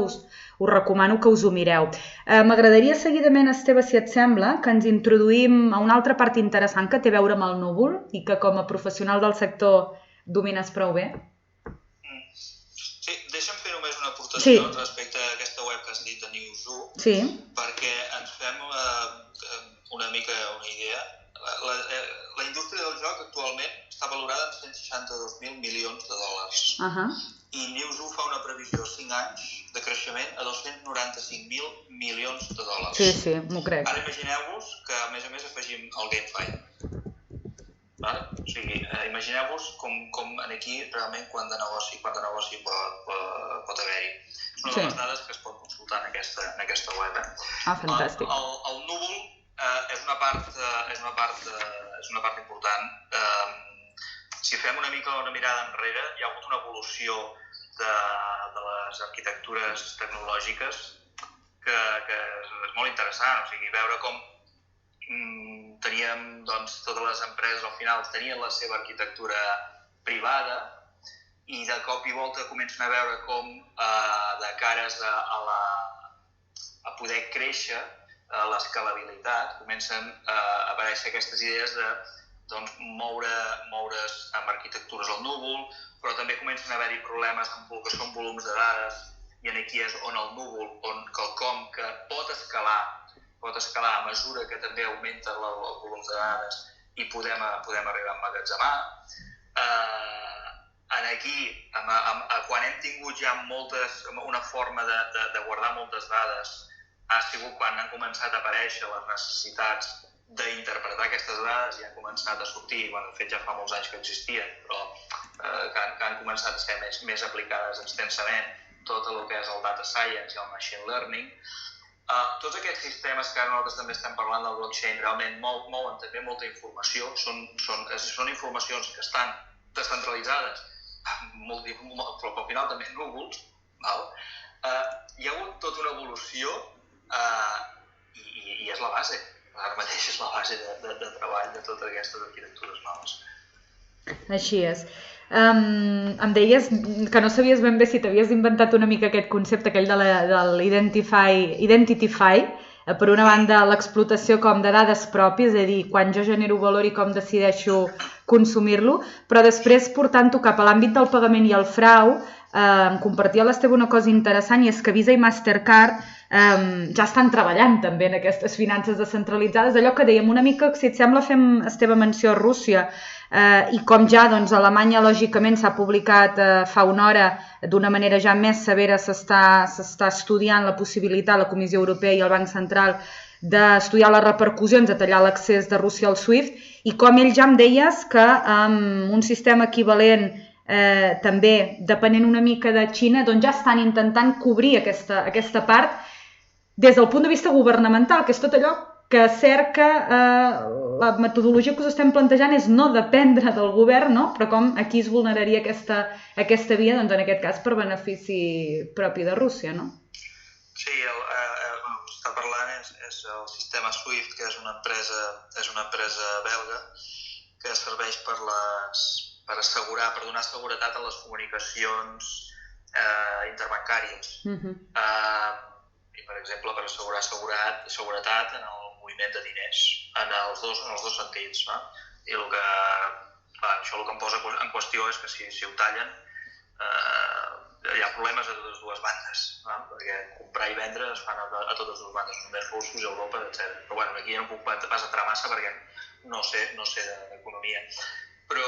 us recomano que us ho mireu. M'agradaria seguidament, Esteve, si et sembla, que ens introduïm a una altra part interessant que té a veure amb el núvol i que com a professional del sector domines prou bé. Sí, deixa'm fer només una aportació respecte a aquesta web que has dit de Newzoo, perquè ens fem una mica una idea. La indústria del joc actualment està valorada en 162.000 milions de dòlars. I Newzoo fa una previsió a 5 anys de creixement a 295.000 milions de dòlars. Sí, m'ho crec. Ara imagineu-vos que a més afegim el GameFi. O sigui, imagineu-vos com aquí realment quant de negoci pot haver-hi. És una de les dades que es pot consultar en aquesta web. Fantàstic. El núvol és una part important. Si fem una mica una mirada enrere, hi ha hagut una evolució de les arquitectures tecnològiques que és molt interessant. O sigui, veure com teníem, doncs, totes les empreses al final tenien la seva arquitectura privada i de cop i volta comencen a veure com de cares a poder créixer l'escalabilitat comencen a aparèixer aquestes idees de moure's amb arquitectures al núvol, però també comencen a haver-hi problemes amb el que són volums de dades i aquí és on el núvol, on quelcom que pot escalar a mesura que també augmenta el volum de dades i podem arribar a emmagatzemar. Aquí, quan hem tingut ja una forma de guardar moltes dades, ha sigut quan han començat a aparèixer les necessitats d'interpretar aquestes dades i han començat a sortir, de fet ja fa molts anys que existien, però que han començat a ser més aplicades extensament tot el que és el data science i el machine learning. Tots aquests sistemes que ara nosaltres també estem parlant del blockchain realment mouen també molta informació, són informacions que estan descentralitzades, però al final també núvols. Hi ha hagut tota una evolució i és la base, ara mateix és la base de treball de totes aquestes arquitectures noves. Així és. Em deies que no sabies ben bé si t'havies inventat una mica aquest concepte, aquell de l'Identify, per una banda l'explotació com de dades pròpies, és a dir, quan jo genero valor i com decideixo consumir-lo, però després portant-ho cap a l'àmbit del pagament i el frau, em compartia l'Esteve una cosa interessant i és que Visa i Mastercard ja estan treballant també en aquestes finances descentralitzades, allò que dèiem una mica, si et sembla fem, Esteve, menció a Rússia, i com ja a Alemanya lògicament s'ha publicat fa una hora d'una manera ja més severa s'està estudiant la possibilitat, la Comissió Europea i el Banc Central, d'estudiar les repercussions de tallar l'accés de Rússia al SWIFT i com ell ja em deies que amb un sistema equivalent també depenent una mica de Xina doncs ja estan intentant cobrir aquesta part des del punt de vista governamental, que és tot allò que cerca la metodologia que us estem plantejant és no dependre del govern, no? Però com aquí es vulneraria aquesta via, doncs en aquest cas per benefici propi de Rússia, no? Sí, està parlant és el sistema SWIFT, que és una empresa belga que serveix per donar seguretat a les comunicacions interbancàries. I, per exemple, per assegurar seguretat en el moviment de diners, en els dos sentits. I això el que em posa en qüestió és que si ho tallen hi ha problemes a totes dues bandes, perquè comprar i vendre es fan a totes dues bandes, només russos, Europa, etc. Però aquí no puc pas entrar massa perquè no sé d'economia. Però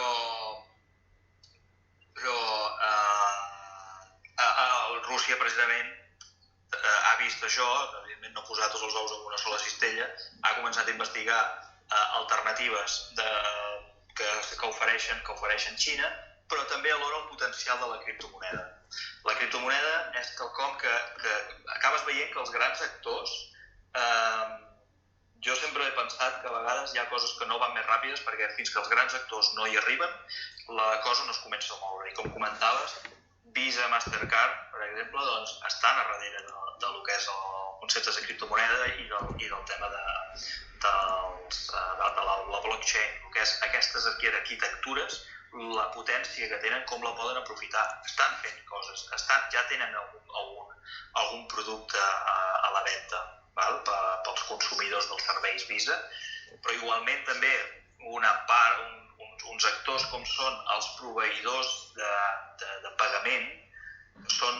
Rússia precisament ha vist això, evidentment no posar tots els ous en una sola cistella, ha començat a investigar alternatives que ofereixen Xina, però també alhora el potencial de la criptomoneda. La criptomoneda és quelcom que acabes veient que els grans actors, jo sempre he pensat que a vegades hi ha coses que no van més ràpides perquè fins que els grans actors no hi arriben, la cosa no es comença a moure. I com comentaves, Visa, Mastercard, per exemple, doncs, estan a darrere del que és el concepte de criptomoneda i del tema de la blockchain, el que és aquestes arquitectures la potència que tenen, com la poden aprofitar. Estan fent coses, ja tenen algun producte a la venda, val? Pels consumidors dels serveis Visa, però igualment també uns actors com són els proveïdors de pagament, són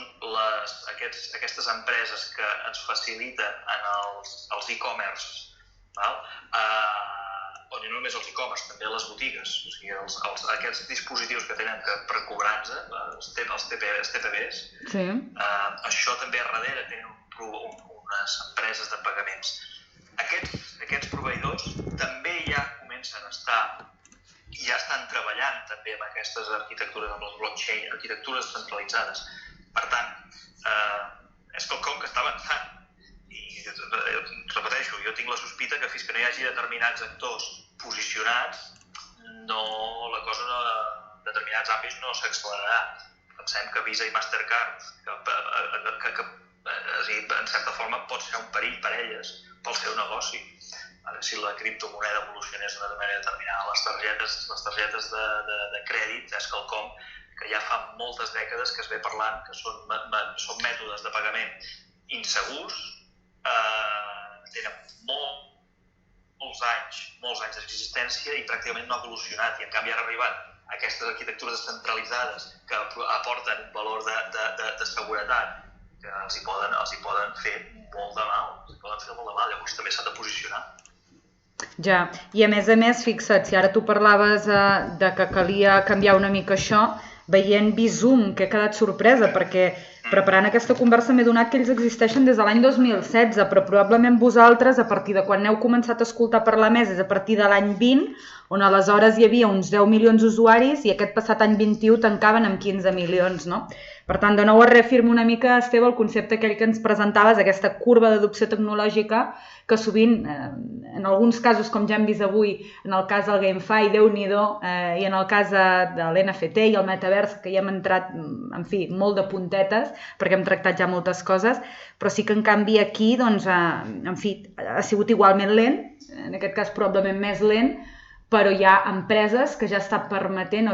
aquestes empreses que ens faciliten en els e-commerce, o no només els e-commerce, també les botigues. O sigui, aquests dispositius que tenen per cobrar-nos, els TPBs, sí. Això també a darrere tenen unes empreses de pagaments. Aquests proveïdors també ja comencen a estar i ja estan treballant també amb aquestes arquitectures, amb les blockchain, arquitectures centralitzades. Per tant, és quelcom que està avançant. I repeteixo, jo tinc la sospita que fins que no hi hagi determinats actors posicionats, la cosa en determinats àmbits no s'accelerarà. Pensem que Visa i Mastercard, que en certa forma pot ser un perill per elles, pel seu negoci. Si la criptomoneda evolucionés d'una manera determinada, les targetes de crèdit és quelcom que ja fa moltes dècades que es ve parlant, que són mètodes de pagament insegurs, tenen molts anys d'existència i pràcticament no ha evolucionat, i en canvi han arribat aquestes arquitectures descentralitzades que aporten un valor de seguretat que els hi poden fer molt de mal, llavors també s'ha de posicionar. Ja, i a més, fixa't, si ara tu parlaves de que calia canviar una mica això, veient Bizum, que he quedat sorpresa, perquè preparant aquesta conversa m'he donat que ells existeixen des de l'any 2016, però probablement vosaltres, a partir de quan heu començat a escoltar parlar més, és a partir de l'any 20, on aleshores hi havia uns 10 milions d'usuaris i aquest passat any 21 tancaven amb 15 milions, no? Per tant, de nou es reafirma una mica, Esteve, el concepte aquell que ens presentaves, aquesta curva d'adopció tecnològica, que sovint, en alguns casos, com ja hem vist avui, en el cas del GameFi, Déu-n'hi-do, i en el cas de l'NFT i el Metaverse, que ja hem entrat, en fi, molt de puntetes, perquè hem tractat ja moltes coses, però sí que, en canvi, aquí, doncs, en fi, ha sigut igualment lent, en aquest cas probablement més lent, però hi ha empreses que ja estan permetent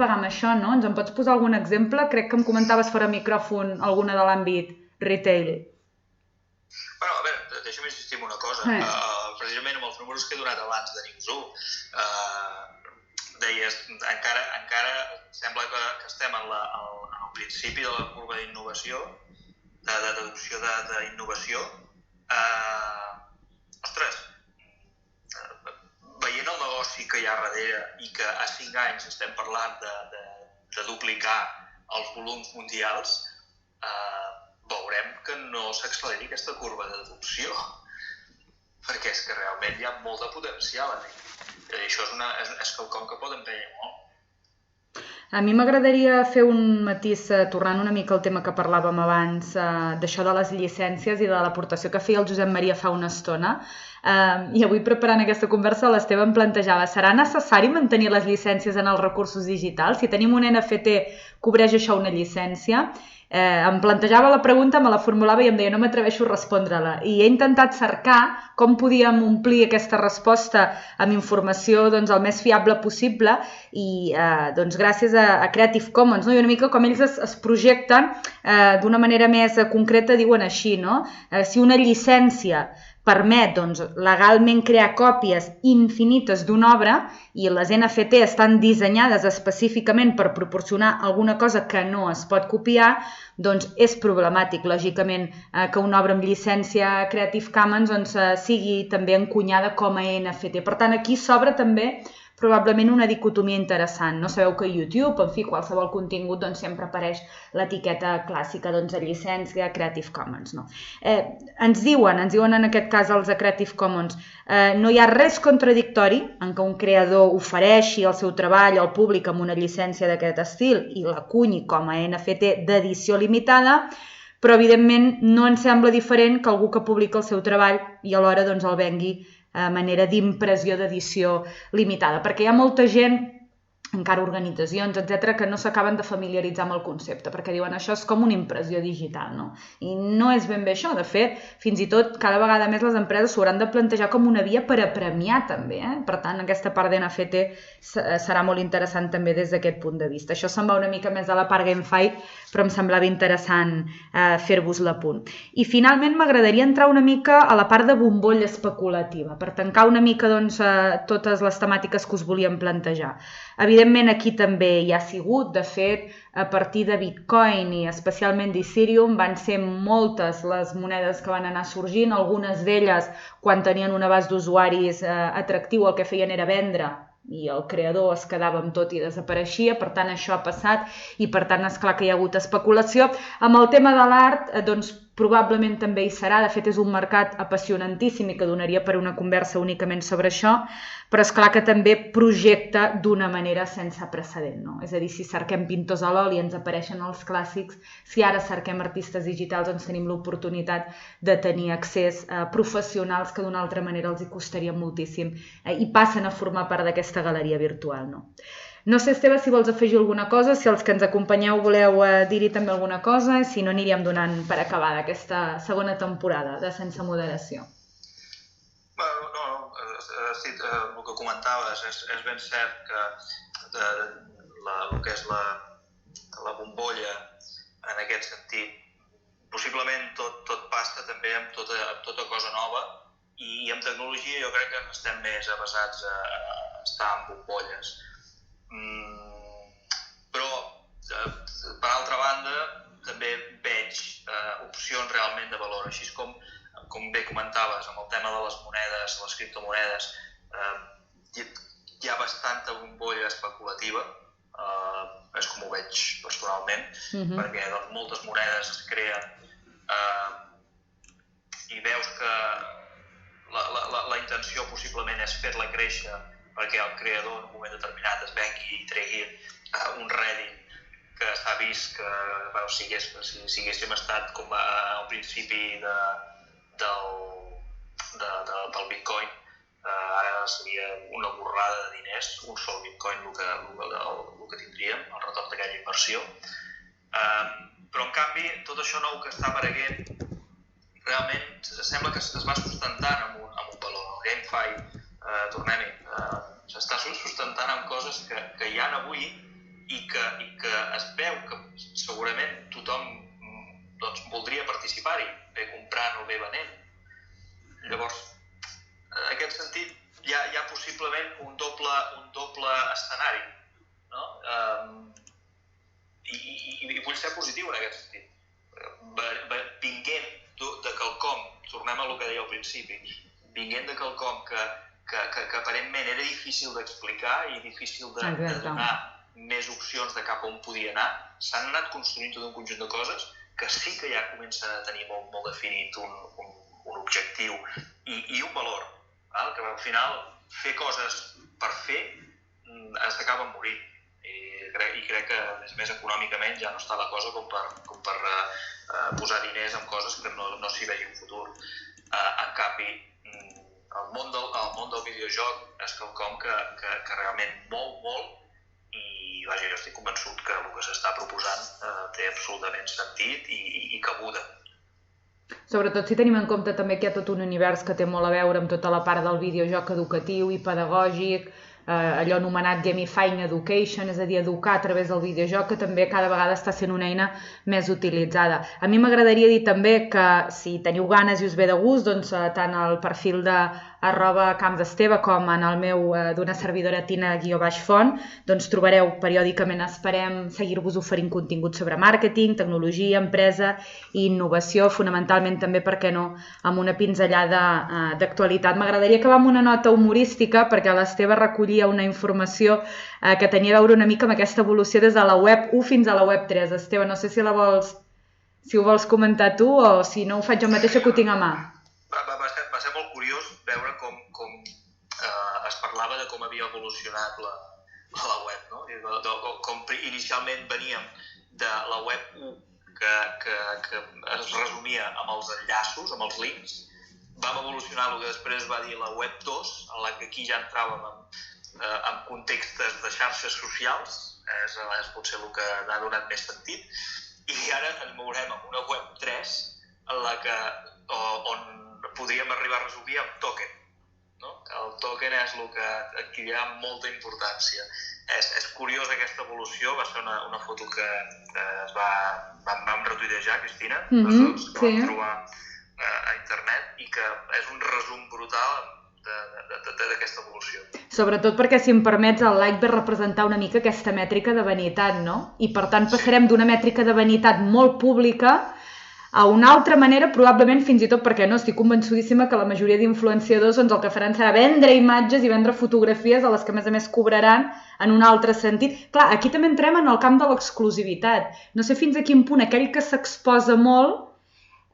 pagar amb això, no? Ens en pots posar algun exemple? Crec que em comentaves fora micròfon alguna de l'àmbit retail. Bueno, a veure, deixa'm insistir en una cosa. Precisament amb els números que he donat abans de News1, deies, encara sembla que estem al principi de la curva d'innovació, d'adopció d'innovació. Ostres, veient el negoci que hi ha darrere i que a 5 anys estem parlant de duplicar els volums mundials, veurem que no s'acceleri aquesta curva d'adopció, perquè és que realment hi ha molt de potencial aquí. I això és quelcom que pot empènyer molt. A mi m'agradaria fer un matís, tornant una mica al tema que parlàvem abans, d'això de les llicències i de l'aportació que feia el Josep Maria fa una estona. I avui, preparant aquesta conversa, l'Esteve em plantejava, serà necessari mantenir les llicències en els recursos digitals? Si tenim un NFT, cobreix això una llicència? Em plantejava la pregunta, me la formulava i em deia no m'atreveixo a respondre-la. I he intentat cercar com podíem omplir aquesta resposta amb informació el més fiable possible i gràcies a Creative Commons, no? I una mica com ells es projecten d'una manera més concreta, diuen així, no? Si una llicència permet legalment crear còpies infinites d'una obra i les NFT estan dissenyades específicament per proporcionar alguna cosa que no es pot copiar, doncs és problemàtic, lògicament, que una obra amb llicència Creative Commons sigui també encunyada com a NFT. Per tant, aquí s'obre també probablement una dicotomia interessant. No sabeu que a YouTube, en fi, qualsevol contingut sempre apareix l'etiqueta clàssica de llicència Creative Commons. No? Ens diuen en aquest cas els de Creative Commons, no hi ha res contradictori en que un creador ofereixi el seu treball al públic amb una llicència d'aquest estil i l'acunyi com a NFT d'edició limitada, però evidentment no ens sembla diferent que algú que publica el seu treball i alhora el vengui a manera d'impressió d'edició limitada, perquè hi ha molta gent encara organitzacions, etc, que no s'acaben de familiaritzar amb el concepte, perquè diuen això és com una impressió digital, no? I no és ben bé això. De fet, fins i tot, cada vegada més les empreses s'hauran de plantejar com una via per a premiar també, Per tant, aquesta part d'NFT serà molt interessant també des d'aquest punt de vista. Això se'n va una mica més a la part GameFi, però em semblava interessant fer-vos l'apunt. I finalment m'agradaria entrar una mica a la part de bombolla especulativa, per tancar una mica totes les temàtiques que us volíem plantejar. Evidentment, aquí també hi ha sigut, de fet, a partir de Bitcoin i especialment d'Ethereum van ser moltes les monedes que van anar sorgint, algunes d'elles quan tenien un abast d'usuaris atractiu el que feien era vendre i el creador es quedava amb tot i desapareixia, per tant això ha passat i per tant és clar que hi ha hagut especulació. Amb el tema de l'art, doncs probablement també hi serà, de fet és un mercat apassionantíssim i que donaria per una conversa únicament sobre això, però és clar que també projecta d'una manera sense precedent, no? És a dir, si cerquem pintors a l'oli ens apareixen els clàssics, si ara cerquem artistes digitals doncs tenim l'oportunitat de tenir accés a professionals que d'una altra manera els hi costaria moltíssim i passen a formar part d'aquesta galeria virtual, no? No sé, Esteve, si vols afegir alguna cosa, si els que ens acompanyeu voleu dir-hi també alguna cosa, si no aniríem donant per acabada aquesta segona temporada de Sense Moderació. Sí, el que comentaves és ben cert que el que és la bombolla en aquest sentit, possiblement tot passa també amb tota cosa nova i amb tecnologia jo crec que estem més avesats a estar en bombolles. Però, per altra banda, també veig opcions realment de valor, així com bé comentaves, amb el tema de les monedes, les criptomonedes, hi ha bastanta bombolla especulativa, és com ho veig personalment, perquè moltes monedes es creen i veus que la intenció possiblement és fer-la créixer perquè el creador en un moment determinat es vengui i tregui un rèdit que s'ha vist que, si haguéssim estat com al principi del Bitcoin, ara seria una borrada de diners, un sol Bitcoin el que tindríem, el retorn d'aquella inversió. Però en canvi, tot això nou que està apareguent, realment sembla que es va sustentant amb un valor. El GameFi, tornem-hi, s'està sustentant amb coses que hi ha avui i que es veu que segurament tothom voldria participar-hi, bé comprant o bé venent. Llavors, en aquest sentit, hi ha possiblement un doble escenari, no? I vull ser positiu en aquest sentit. Vinguent de quelcom, tornem a el que deia al principi, vinguent de quelcom que aparentment era difícil d'explicar i difícil de donar més opcions de cap on podia anar, s'han anat construint tot un conjunt de coses que sí que ja comencen a tenir molt definit un objectiu i un valor, que al final fer coses per fer s'acaben morint i crec que a més econòmicament ja no està la cosa com per posar diners en coses que no s'hi vegi un futur. En canvi, el món del videojoc és quelcom que realment mou molt i jo estic convençut que el que s'està proposant té absolutament sentit i cabuda. Sobretot si tenim en compte també que hi ha tot un univers que té molt a veure amb tota la part del videojoc educatiu i pedagògic, allò anomenat gamifying education, és a dir, educar a través del videojoc, que també cada vegada està sent una eina més utilitzada. A mi m'agradaria dir també que si teniu ganes i us ve de gust, doncs tant al perfil de @campsesteve com en el meu d'una servidora Tina_Font, doncs trobareu periòdicament, esperem seguir-vos oferint contingut sobre màrqueting, tecnologia, empresa i innovació, fonamentalment també, per què no, amb una pinzellada d'actualitat. M'agradaria acabar amb una nota humorística perquè l'Esteve recollia una informació que tenia a veure una mica amb aquesta evolució des de la web 1 fins a la web 3. Esteve, no sé si ho vols comentar tu o si no ho faig jo mateixa que ho tinc a mà. Va ser molt curiós veure com es parlava de com havia evolucionat la web, no? Com inicialment veníem de la web 1 que es resumia amb els enllaços, amb els links, vam evolucionar el que després va dir la web 2, en la que aquí ja entràvem en contextes de xarxes socials, és potser el que n'ha donat més sentit, i ara ens mourem amb una web 3 on podríem arribar a resumir amb token. El token és el que adquirirà molta importància. És curiosa aquesta evolució, va ser una foto que vam retuitejar, Cristina, que vam trobar a internet, i que és un resum brutal d'aquesta evolució. Sobretot perquè, si em permets, el like ve representar una mica aquesta mètrica de vanitat, no? I per tant passarem d'una mètrica de vanitat molt pública a una altra manera, probablement fins i tot perquè no, estic convençudíssima que la majoria d'influenciadors el que faran serà vendre imatges i vendre fotografies a les que a més cobraran en un altre sentit. Clar, aquí també entrem en el camp de l'exclusivitat. No sé fins a quin punt aquell que s'exposa molt,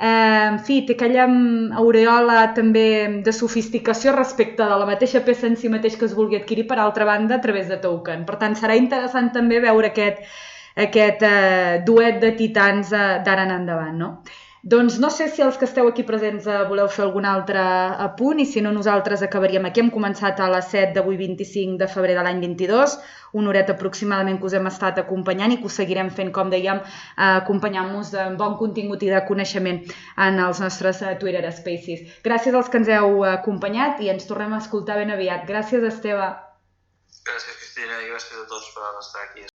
en fi, té aquella aureola també de sofisticació respecte de la mateixa peça en si mateix que es vulgui adquirir, per altra banda, a través de token. Per tant, serà interessant també veure aquest duet de titans d'ara en endavant, no? Doncs no sé si els que esteu aquí presents voleu fer algun altre apunt, i si no, nosaltres acabaríem aquí. Hem començat a les 7 d'avui, 25 de febrer de l'any 22, una horeta aproximadament que us hem estat acompanyant i que us seguirem fent, com dèiem, acompanyant-nos de bon contingut i de coneixement en els nostres Twitter Spaces. Gràcies als que ens heu acompanyat i ens tornem a escoltar ben aviat. Gràcies, Esteve. Gràcies, Cristina, i gràcies a tots per estar aquí.